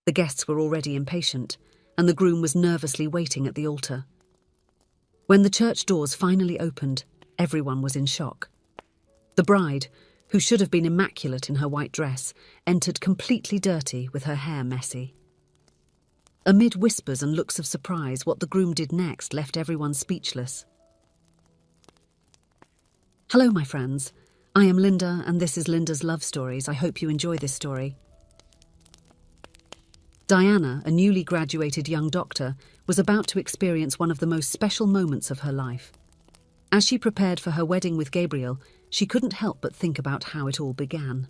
The guests were already impatient, and the groom was nervously waiting at the altar. When the church doors finally opened, everyone was in shock. The bride, who should have been immaculate in her white dress, entered completely dirty with her hair messy. Amid whispers and looks of surprise, what the groom did next left everyone speechless. Hello, my friends. I am Linda, and this is Linda's Love Stories. I hope you enjoy this story. Diana, a newly graduated young doctor, was about to experience one of the most special moments of her life. As she prepared for her wedding with Gabriel, she couldn't help but think about how it all began.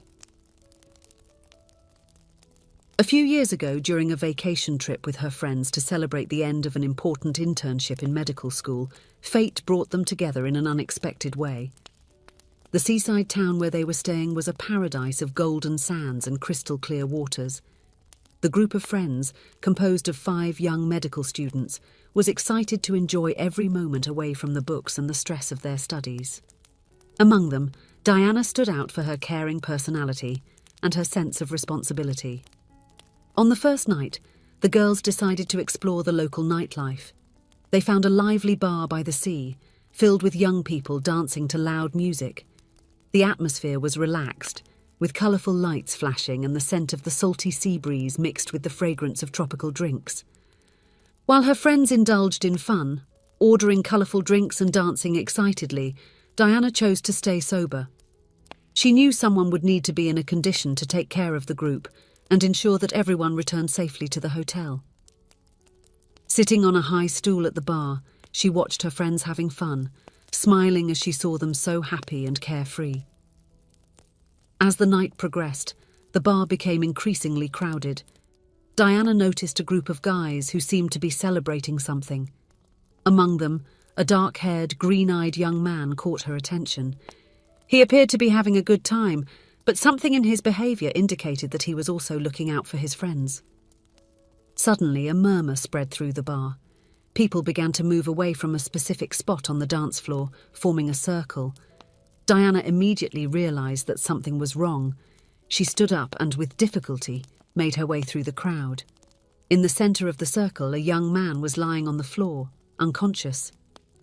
A few years ago, during a vacation trip with her friends to celebrate the end of an important internship in medical school, fate brought them together in an unexpected way. The seaside town where they were staying was a paradise of golden sands and crystal-clear waters. The group of friends, composed of 5 young medical students, was excited to enjoy every moment away from the books and the stress of their studies. Among them, Diana stood out for her caring personality and her sense of responsibility. On the first night, the girls decided to explore the local nightlife. They found a lively bar by the sea, filled with young people dancing to loud music. The atmosphere was relaxed, with colourful lights flashing and the scent of the salty sea breeze mixed with the fragrance of tropical drinks. While her friends indulged in fun, ordering colourful drinks and dancing excitedly, Diana chose to stay sober. She knew someone would need to be in a condition to take care of the group and ensure that everyone returned safely to the hotel. Sitting on a high stool at the bar, she watched her friends having fun, smiling as she saw them so happy and carefree. As the night progressed, the bar became increasingly crowded. Diana noticed a group of guys who seemed to be celebrating something. Among them, a dark-haired, green-eyed young man caught her attention. He appeared to be having a good time, but something in his behaviour indicated that he was also looking out for his friends. Suddenly, a murmur spread through the bar. People began to move away from a specific spot on the dance floor, forming a circle. Diana immediately realised that something was wrong. She stood up and, with difficulty, made her way through the crowd. In the centre of the circle, a young man was lying on the floor, unconscious.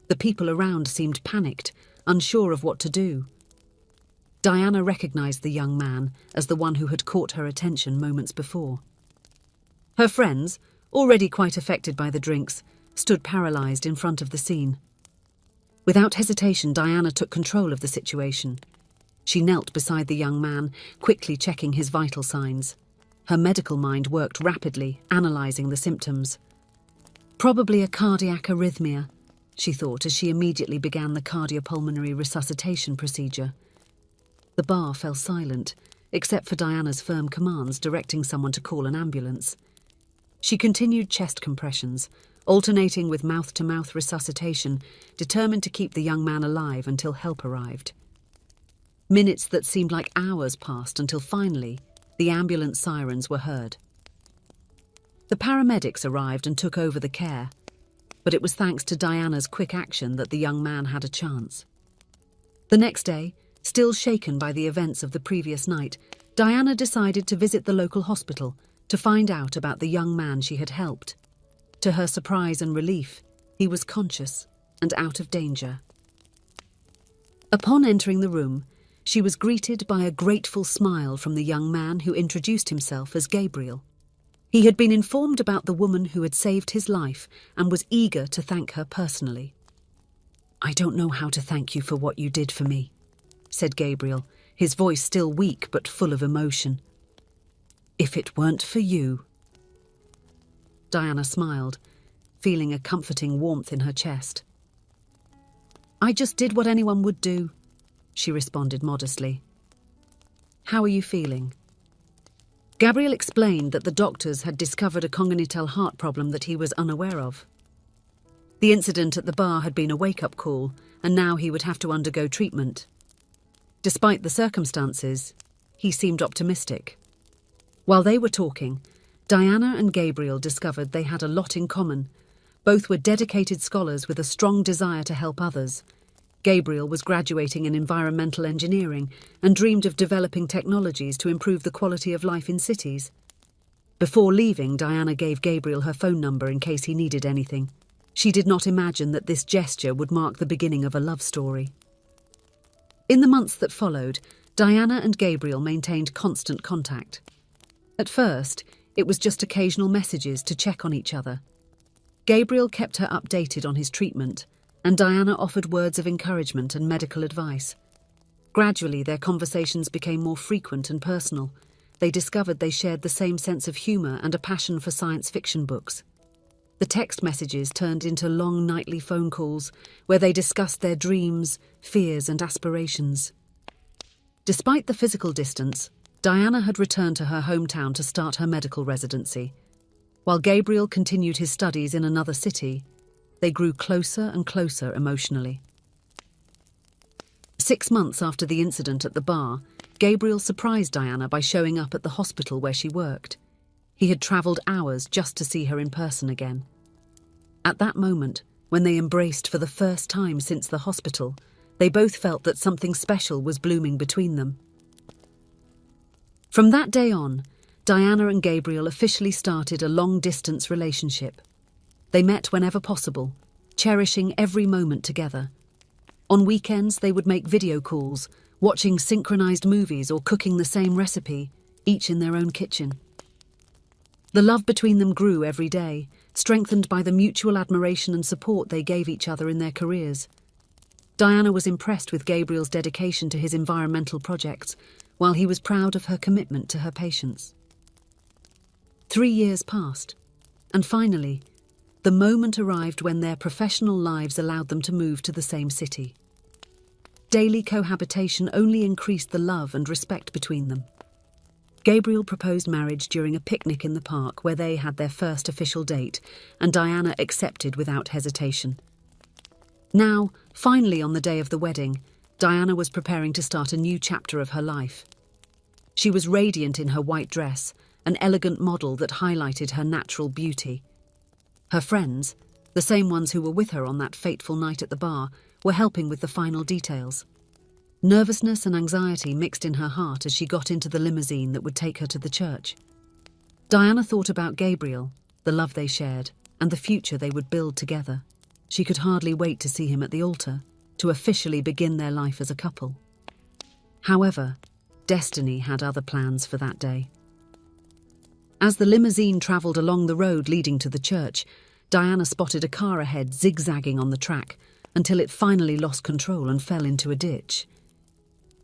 The people around seemed panicked, unsure of what to do. Diana recognised the young man as the one who had caught her attention moments before. Her friends, already quite affected by the drinks, stood paralysed in front of the scene. Without hesitation, Diana took control of the situation. She knelt beside the young man, quickly checking his vital signs. Her medical mind worked rapidly, analysing the symptoms. Probably a cardiac arrhythmia, she thought as she immediately began the cardiopulmonary resuscitation procedure. The bar fell silent, except for Diana's firm commands directing someone to call an ambulance. She continued chest compressions, alternating with mouth-to-mouth resuscitation, determined to keep the young man alive until help arrived. Minutes that seemed like hours passed until finally, the ambulance sirens were heard. The paramedics arrived and took over the care, but it was thanks to Diana's quick action that the young man had a chance. The next day, still shaken by the events of the previous night, Diana decided to visit the local hospital to find out about the young man she had helped. To her surprise and relief, he was conscious and out of danger. Upon entering the room, she was greeted by a grateful smile from the young man who introduced himself as Gabriel. He had been informed about the woman who had saved his life and was eager to thank her personally. "I don't know how to thank you for what you did for me," said Gabriel, his voice still weak but full of emotion. "If it weren't for you..." Diana smiled, feeling a comforting warmth in her chest. "I just did what anyone would do," she responded modestly. "How are you feeling?" Gabriel explained that the doctors had discovered a congenital heart problem that he was unaware of. The incident at the bar had been a wake-up call, and now he would have to undergo treatment. Despite the circumstances, he seemed optimistic. While they were talking, Diana and Gabriel discovered they had a lot in common. Both were dedicated scholars with a strong desire to help others. Gabriel was graduating in environmental engineering and dreamed of developing technologies to improve the quality of life in cities. Before leaving, Diana gave Gabriel her phone number in case he needed anything. She did not imagine that this gesture would mark the beginning of a love story. In the months that followed, Diana and Gabriel maintained constant contact. At first, it was just occasional messages to check on each other. Gabriel kept her updated on his treatment, and Diana offered words of encouragement and medical advice. Gradually, their conversations became more frequent and personal. They discovered they shared the same sense of humour and a passion for science fiction books. The text messages turned into long nightly phone calls where they discussed their dreams, fears and aspirations. Despite the physical distance, Diana had returned to her hometown to start her medical residency. While Gabriel continued his studies in another city, they grew closer and closer emotionally. 6 months after the incident at the bar, Gabriel surprised Diana by showing up at the hospital where she worked. He had travelled hours just to see her in person again. At that moment, when they embraced for the first time since the hospital, they both felt that something special was blooming between them. From that day on, Diana and Gabriel officially started a long-distance relationship. They met whenever possible, cherishing every moment together. On weekends, they would make video calls, watching synchronized movies or cooking the same recipe, each in their own kitchen. The love between them grew every day, strengthened by the mutual admiration and support they gave each other in their careers. Diana was impressed with Gabriel's dedication to his environmental projects, while he was proud of her commitment to her patients. 3 years passed, and finally, the moment arrived when their professional lives allowed them to move to the same city. Daily cohabitation only increased the love and respect between them. Gabriel proposed marriage during a picnic in the park where they had their first official date, and Diana accepted without hesitation. Now, finally on the day of the wedding, Diana was preparing to start a new chapter of her life. She was radiant in her white dress, an elegant model that highlighted her natural beauty. Her friends, the same ones who were with her on that fateful night at the bar, were helping with the final details. Nervousness and anxiety mixed in her heart as she got into the limousine that would take her to the church. Diana thought about Gabriel, the love they shared, and the future they would build together. She could hardly wait to see him at the altar, to officially begin their life as a couple. However, destiny had other plans for that day. As the limousine travelled along the road leading to the church, Diana spotted a car ahead zigzagging on the track until it finally lost control and fell into a ditch.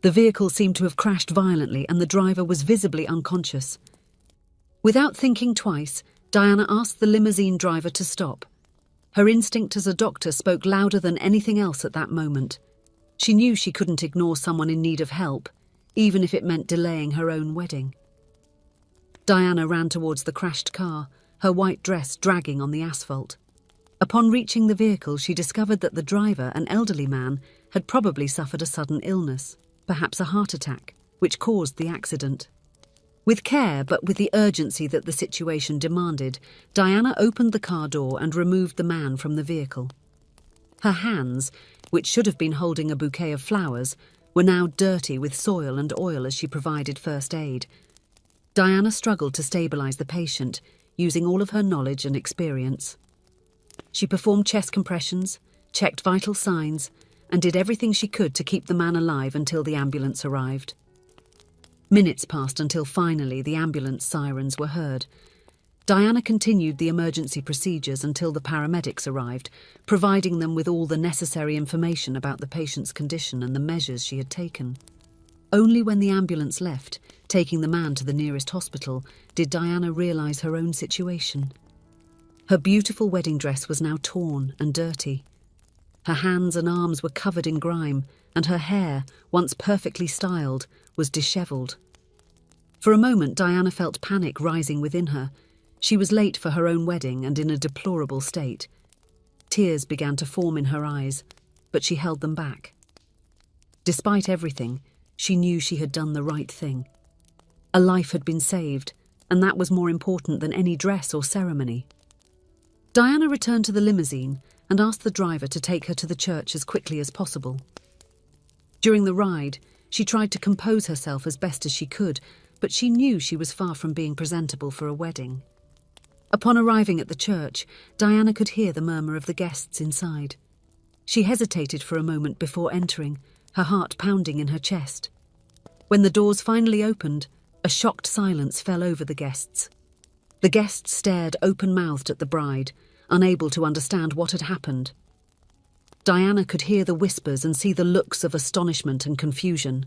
The vehicle seemed to have crashed violently and the driver was visibly unconscious. Without thinking twice, Diana asked the limousine driver to stop. Her instinct as a doctor spoke louder than anything else at that moment. She knew she couldn't ignore someone in need of help, even if it meant delaying her own wedding. Diana ran towards the crashed car, her white dress dragging on the asphalt. Upon reaching the vehicle, she discovered that the driver, an elderly man, had probably suffered a sudden illness, perhaps a heart attack, which caused the accident. With care, but with the urgency that the situation demanded, Diana opened the car door and removed the man from the vehicle. Her hands, which should have been holding a bouquet of flowers, were now dirty with soil and oil as she provided first aid. Diana struggled to stabilise the patient, using all of her knowledge and experience. She performed chest compressions, checked vital signs, and did everything she could to keep the man alive until the ambulance arrived. Minutes passed until finally the ambulance sirens were heard. Diana continued the emergency procedures until the paramedics arrived, providing them with all the necessary information about the patient's condition and the measures she had taken. Only when the ambulance left, taking the man to the nearest hospital, did Diana realise her own situation. Her beautiful wedding dress was now torn and dirty. Her hands and arms were covered in grime, and her hair, once perfectly styled, was dishevelled. For a moment, Diana felt panic rising within her. She was late for her own wedding and in a deplorable state. Tears began to form in her eyes, but she held them back. Despite everything, she knew she had done the right thing. A life had been saved, and that was more important than any dress or ceremony. Diana returned to the limousine and asked the driver to take her to the church as quickly as possible. During the ride, she tried to compose herself as best as she could, but she knew she was far from being presentable for a wedding. Upon arriving at the church, Diana could hear the murmur of the guests inside. She hesitated for a moment before entering, her heart pounding in her chest. When the doors finally opened, a shocked silence fell over the guests. The guests stared open-mouthed at the bride, unable to understand what had happened. Diana could hear the whispers and see the looks of astonishment and confusion.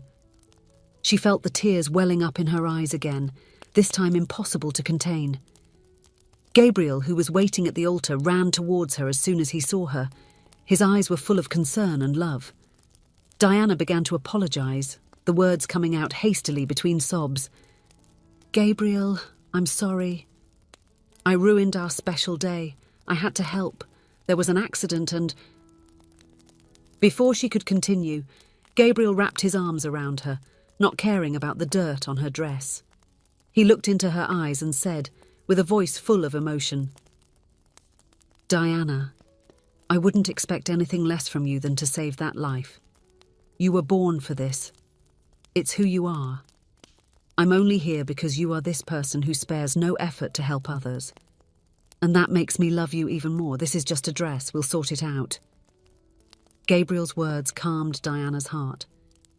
She felt the tears welling up in her eyes again, this time impossible to contain. Gabriel, who was waiting at the altar, ran towards her as soon as he saw her. His eyes were full of concern and love. Diana began to apologize, the words coming out hastily between sobs. "Gabriel, I'm sorry. I ruined our special day. I had to help. There was an accident and—" Before she could continue, Gabriel wrapped his arms around her, not caring about the dirt on her dress. He looked into her eyes and said, with a voice full of emotion, "Diana, I wouldn't expect anything less from you than to save that life. You were born for this. It's who you are. I'm only here because you are this person who spares no effort to help others. And that makes me love you even more. This is just a dress. We'll sort it out." Gabriel's words calmed Diana's heart.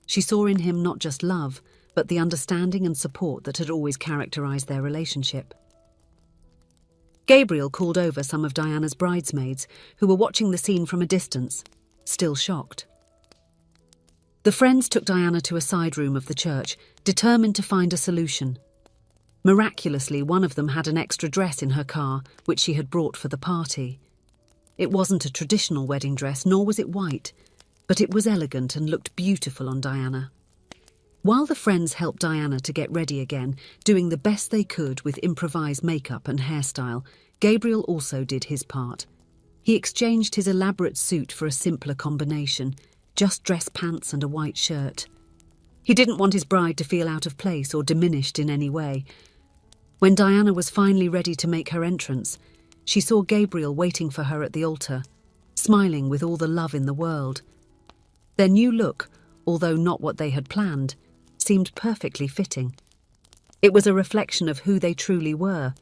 She saw in him not just love, but the understanding and support that had always characterized their relationship. Gabriel called over some of Diana's bridesmaids, who were watching the scene from a distance, still shocked. The friends took Diana to a side room of the church, determined to find a solution. Miraculously, one of them had an extra dress in her car, which she had brought for the party. It wasn't a traditional wedding dress, nor was it white, but it was elegant and looked beautiful on Diana. While the friends helped Diana to get ready again, doing the best they could with improvised makeup and hairstyle, Gabriel also did his part. He exchanged his elaborate suit for a simpler combination, just dress pants and a white shirt. He didn't want his bride to feel out of place or diminished in any way. When Diana was finally ready to make her entrance, she saw Gabriel waiting for her at the altar, smiling with all the love in the world. Their new look, although not what they had planned, seemed perfectly fitting. It was a reflection of who they truly were.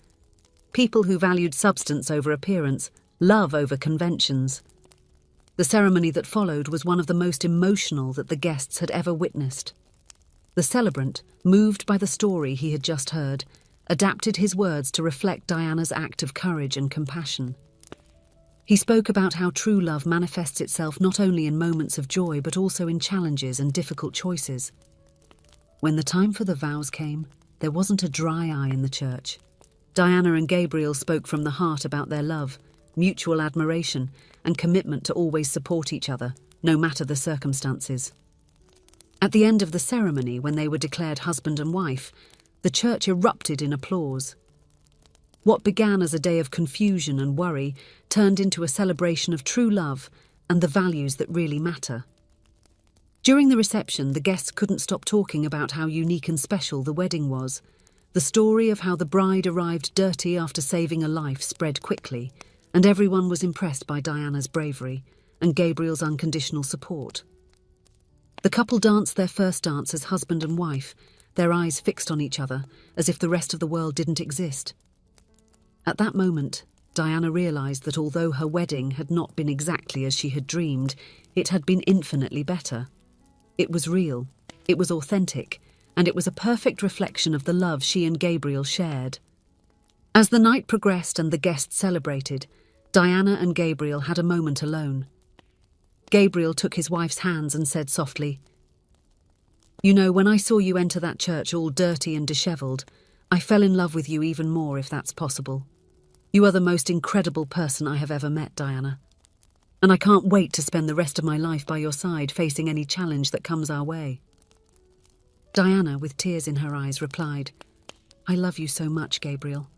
People who valued substance over appearance, love over conventions. The ceremony that followed was one of the most emotional that the guests had ever witnessed. The celebrant, moved by the story he had just heard, adapted his words to reflect Diana's act of courage and compassion. He spoke about how true love manifests itself not only in moments of joy but also in challenges and difficult choices. When the time for the vows came, there wasn't a dry eye in the church. Diana and Gabriel spoke from the heart about their love, mutual admiration, and commitment to always support each other, no matter the circumstances. At the end of the ceremony, when they were declared husband and wife, the church erupted in applause. What began as a day of confusion and worry turned into a celebration of true love and the values that really matter. During the reception, the guests couldn't stop talking about how unique and special the wedding was. The story of how the bride arrived dirty after saving a life spread quickly, and everyone was impressed by Diana's bravery and Gabriel's unconditional support. The couple danced their first dance as husband and wife, their eyes fixed on each other, as if the rest of the world didn't exist. At that moment, Diana realized that although her wedding had not been exactly as she had dreamed, it had been infinitely better. It was real, it was authentic, and it was a perfect reflection of the love she and Gabriel shared. As the night progressed and the guests celebrated, Diana and Gabriel had a moment alone. Gabriel took his wife's hands and said softly, "You know, when I saw you enter that church all dirty and dishevelled, I fell in love with you even more, if that's possible. You are the most incredible person I have ever met, Diana. And I can't wait to spend the rest of my life by your side, facing any challenge that comes our way." Diana, with tears in her eyes, replied, "I love you so much, Gabriel.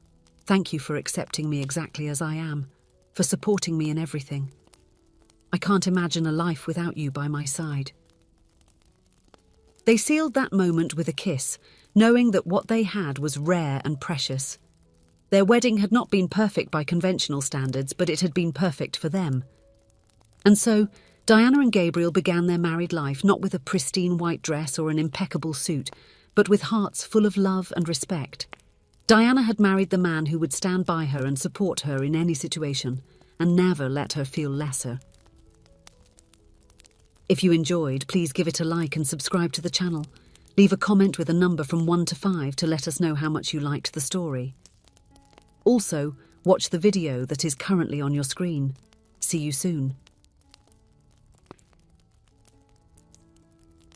Thank you for accepting me exactly as I am, for supporting me in everything. I can't imagine a life without you by my side." They sealed that moment with a kiss, knowing that what they had was rare and precious. Their wedding had not been perfect by conventional standards, but it had been perfect for them. And so, Diana and Gabriel began their married life not with a pristine white dress or an impeccable suit, but with hearts full of love and respect. Diana had married the man who would stand by her and support her in any situation, and never let her feel lesser. If you enjoyed, please give it a like and subscribe to the channel. Leave a comment with a number from 1 to 5 to let us know how much you liked the story. Also, watch the video that is currently on your screen. See you soon.